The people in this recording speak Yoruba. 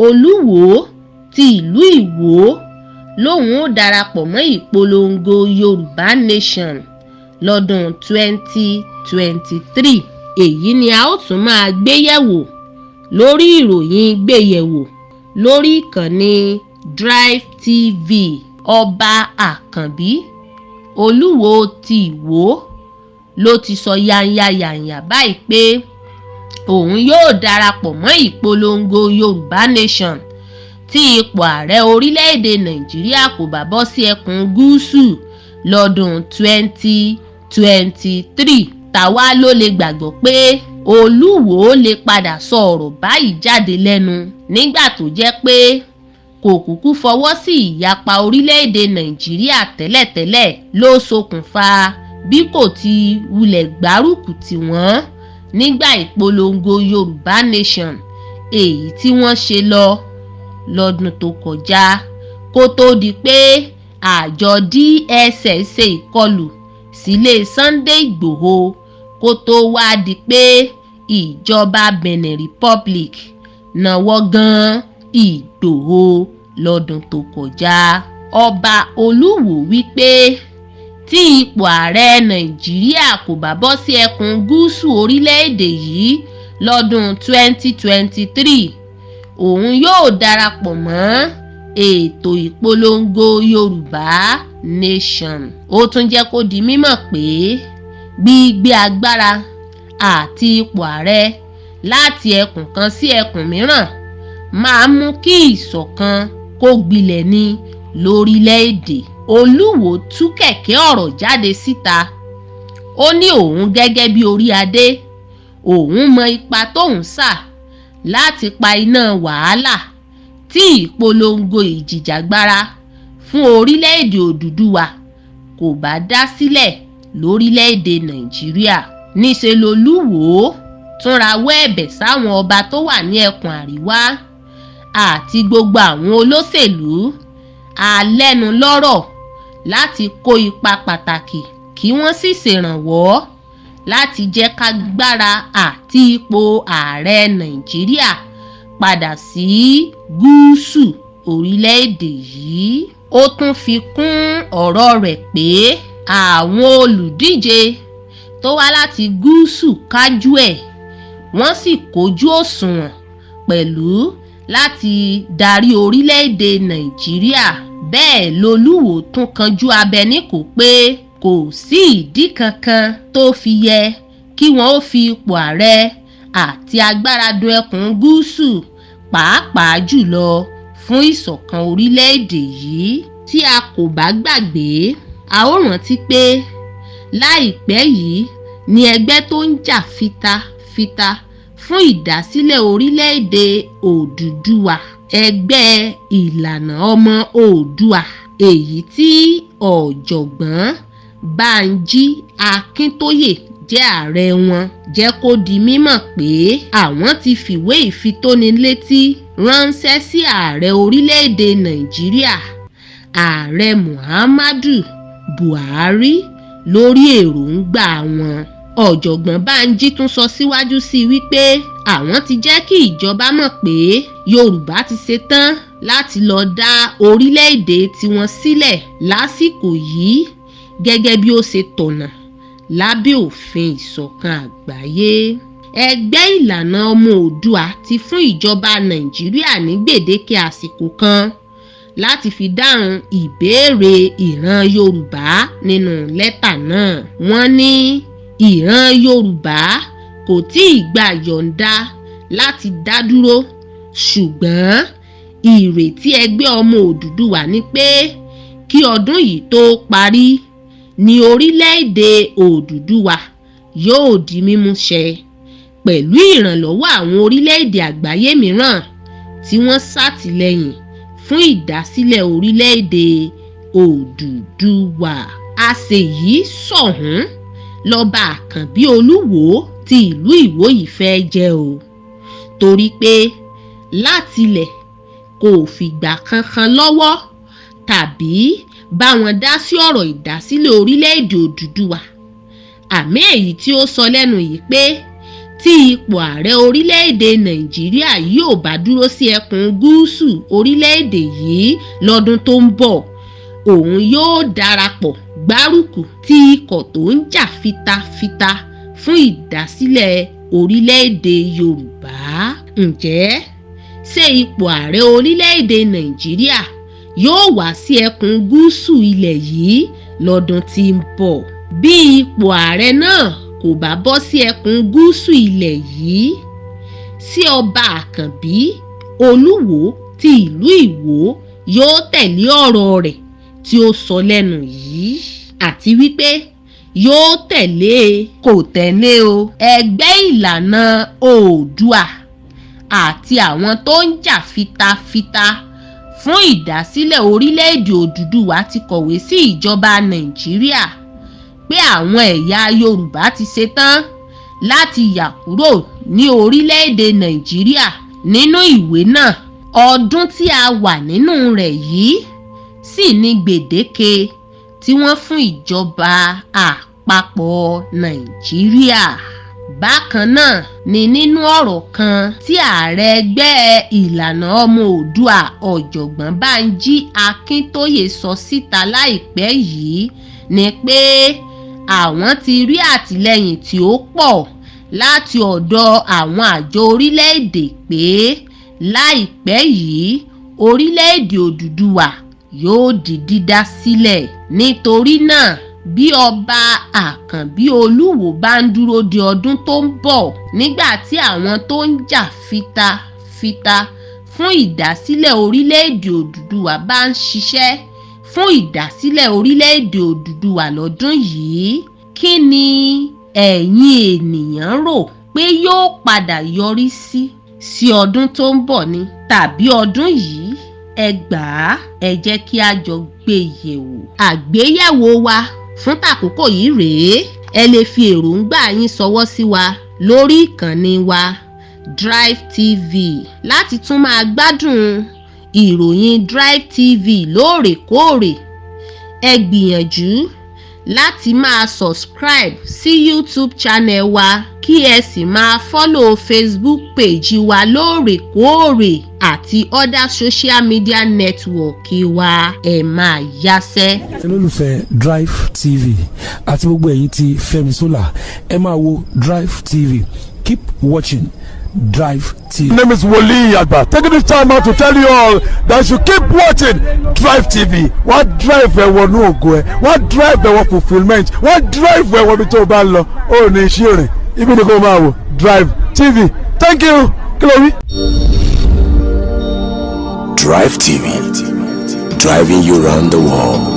Olúwo ti ìlú Ìwó lòun ó darapọ̀ mọ́ ìpolongo Yorùbá Nation lọ́dún 2023. Èyí ni a ó tún máa gbéyẹ̀wò lórí ìròyìn gbéyẹ̀wò lórí ìkànnì DriveTV. Ọba Àkànbí Olúwo ti Ìwó ló ti sọ yányányányá báyìí pé òun yóò darapọ̀ mọ́ ìpolongo Yorùbá Nation tí ipò ààrẹ orílẹ̀-èdè Nàìjíríà kò bá bọ́ sí ẹkùn gúúsù lọ́dún 2023. Tàwa ló lè gbàgbọ́ pé Olúwo lè padà sọ ọ̀rọ̀ báyìí jáde lẹ́nu nígbà tó jẹ́ pé kò kúkú fọwọ́ sí ìyapa orílẹ̀-èdè Nàìjíríà tẹ́lẹ̀tẹ́lẹ̀ ló ṣokùnfà bí kò ti wulẹ̀ gbárùkù tì wọ́n nígbà ìpolongo Yorùbá Nation èyí tí wọ́n ṣe lọ́dún tó kọjá kó tó di pé àjọ DSS ṣe ìkọlù sílé Sunday Ìgbòho kó tó wá di pé ìjọba Benin Republic náwó gan Ìgbòho lọ́dún tó kọjá. Ọba Olúwo wípé tí ipò ààrẹ Nàìjíríà kò bá bọ́ sí ẹkùn gúúsù orílẹ̀-èdè yìí lọ́dún 2023, òun yóò darapọ̀ mọ́ ètò ìpolongo Yorùbá Nation. Ó tún jẹ́ kó di mímọ̀ pé gbígbé agbára àti ipò ààrẹ láti ẹkùn kan sí ẹkùn mìíràn máa mú kí ìṣọ̀kan kó gbilẹ̀ ní lórílẹ̀-èdè. Olúwo tú kẹ̀kẹ́ ọ̀rọ̀ jáde síta. Ó ní òun gẹ́gẹ́ bí orí adé, òun mọ ipa tóun sà láti pa iná wàhálà tí ìpolongo ìjìjàgbara fún orílẹ̀-èdè Odùduwà kò bá dá sílẹ̀ lórílẹ̀-èdè Nàìjíríà. Níṣẹ́ lolúwo tún rawọ́ ẹ̀bẹ̀ sáwọn ọba tó wà ní ẹkùn àríwá àti gbogbo àwọn olóṣèlú alẹ́nulọ́rọ̀ láti kó ipa pàtàkì kí wọ́n sì ṣèrànwọ́ láti jẹ́ kágbára àti ipò ààrẹ Nàìjíríà padà sí gúúsù orílẹ̀-èdè yìí. Ó tún fi kún ọ̀rọ̀ rẹ̀ pé àwọn olùdíje tó wá láti gúúsù kájú ẹ̀ wọ́n sì kójú òṣùwọ̀n pẹ̀lú láti darí orílẹ̀-èdè Nàìjíríà. Bẹ́ẹ̀ lolúwo tún kanjú abẹ níkò pé kò sí ìdí kankan tó fi yẹ kí wọ́n ó fi ipò ààrẹ àti agbára dun ẹkùn gúúsù, pàápàá jùlọ fún ìṣọ̀kan orílẹ̀-èdè yìí. Tí a kò bá gbàgbé, a ó rántí pé láìpẹ́ yìí ni ẹgbẹ́ tó ń jà fitafita fún ìdásílẹ̀ orílẹ̀-èdè Odùduwà, ẹgbẹ́ ìlànà ọmọ Oòduà, èyí tí ọ̀jọ̀gbọ́n Bánjí Akíntóyè jẹ́ ààrẹ wọn, jẹ́ kó di mímọ̀ pé àwọn ti fìwé ìfitónilétí ránṣẹ́ sí ààrẹ orílẹ̀-èdè Nàìjíríà, ààrẹ Muhammadu Buhari, lórí èròǹgbà wọn. Ọ̀jọ̀gbọ́n Bánjí tún sọ síwájú sí i wípé àwọn ti jẹ́ kí ìjọba mọ̀ pé Yorùbá ti ṣetán láti lọ dá orílẹ̀-èdè tiwọn sílẹ̀ lásìkò yìí gẹ́gẹ́ bí ó ṣe tọ̀nà lábẹ́ òfin ìṣọ̀kan àgbáyé. Ẹgbẹ́ ìlànà ọmọ Oòduà ti fún ìjọba Nàìjíríà ní gbèdéke àsìkò kan láti fi dáhùn ìbéèrè ìran Yorùbá nínú lẹ́tà náà. Wọ́n ní ìran Yorùbá kò tíì gba yọ̀ǹda láti dá dúró, ṣùgbọ́n ìrètí ẹgbẹ́ ọmọ Odùduwà ni pé kí ọdún yìí tó parí ní orílẹ̀-èdè Odùduwà yóò di mímúṣẹ pẹ̀lú ìrànlọ́wọ́ àwọn orílẹ̀-èdè àgbáyé mìíràn tí wọ́n ṣàtìlẹ́yìn fún ìdásílẹ̀ orílẹ̀-èdè Odùduwà. Àṣeyìí sọ̀hún lọ́ba Àkànbí Olúwo ti ìlú Ìwó yìí fẹ́ jẹ́ o, torí pé látilẹ̀ kò fìgbà kankan lọ́wọ́ tàbí bá wọn dá sí ọ̀rọ̀ ìdásílẹ̀ orílẹ̀-èdè Odùduwà. Àmì èyí tí ó sọ lẹ́nu yìí pé tí ipò ààrẹ orílẹ̀-èdè Nàìjíríà yóò bá dúró sí ẹkùn gúúsù orílẹ̀-èdè yìí lọ́dún tó ń bọ̀, òun yóò darapọ̀ gbárùkù tí ikọ̀ tó ń jà fitafita fún ìdásílẹ̀ orílẹ̀-èdè Yorùbá. Ǹjẹ́ ṣé ipò ààrẹ orílẹ̀-èdè Nàìjíríà yóò wá sí ẹkùn gúúsù ilẹ̀ yìí lọ́dún tí ń bọ̀? Bí ipò ààrẹ náà kò bá bọ́ sí ẹkùn gúúsù ilẹ̀ yìí, sí ọba Àkànbí Olúwo ti ìlú Ìwó yóò tẹ̀lé ọ̀rọ̀ rẹ̀ tí ó sọ lẹ́nu yìí, àti wípé yóò tẹ̀lé kò tẹ̀lé o ẹgbẹ́ ìlànà Oòduà àti àwọn tó ń jà fitafita fún ìdásílẹ̀ orílẹ̀-èdè Odùduwà ti kọ̀wé sí ìjọba Nàìjíríà pé àwọn ẹ̀yà Yorùbá ti ṣetán láti yà kúrò ní orílẹ̀-èdè Nàìjíríà. Nínú ìwé náà, ọdún tí a wà nínú rẹ̀ yìí sì ní gbèdéke tí wọ́n fún ìjọba àpapọ̀ Nàìjíríà. Bákan náà ni nínú ọ̀rọ̀ kan tí ààrẹ ẹgbẹ́ ìlànà ọmọ Oòduà ọ̀jọ̀gbọ́n Bánjí Akíntóyè sọ síta láìpẹ́ yìí ni pé àwọn ti rí àtìlẹ́yìn tí ó pọ̀ láti ọ̀dọ̀ àwọn àjọ orílẹ̀-èdè pé láìpẹ́ yìí orílẹ̀-èdè Odùduwà yóò di dídá sílẹ̀. Nítorí náà, bí ọba Àkànbí Olúwo bá ń dúró de ọdún tó ń bọ̀ nígbà tí àwọn tó ń jà fitafita fún ìdásílẹ̀ orílẹ̀-èdè Odùduwà bá ń ṣiṣẹ́ fún ìdásílẹ̀ orílẹ̀-èdè Odùduwà lọ́dún yìí, kí ni ẹ̀yin ènìyàn rò pé yóò padà yọrí sí ọdún tó ń bọ̀ ni tàbí ọdún yìí? Ẹ gbà á, ẹ jẹ́ kí a jọ gbé yẹ̀wò. Àgbéyẹ̀wò wa fún tàkókò yìí rèé. Ẹ lè fi èròǹgbà yín ṣọwọ́ sí wa lórí ìkànnì wa DriveTV láti tún máa gbádùn ìròyìn DriveTV lóòrèkóòrè. Ẹ gbìyànjú láti máa subscribe sí YouTube channel wa kí ẹ sì máa follow Facebook page wa lóòrèkóòrè àti other social media network wa. Ẹ máa yáṣẹ́. olólùfẹ́ DriveTV àti gbogbo ẹ̀yin tí Fẹ́mi Sola, ẹ máa wo DriveTV. Keep watching DriveTV. My name is Wole Agba. Taking this time out to tell you all that you should keep watching DriveTV. What drive ẹ̀wọ̀ ní ògo ẹ̀? What drive ẹ̀wọ̀ fulfilment? What drive ẹ̀wọ̀ bí tó bá lọ? Ó ní iṣẹ́ rẹ̀. Ibi ni kò máa wò DriveTV. Thank you. Chloe. DriveTV, driving you around the world.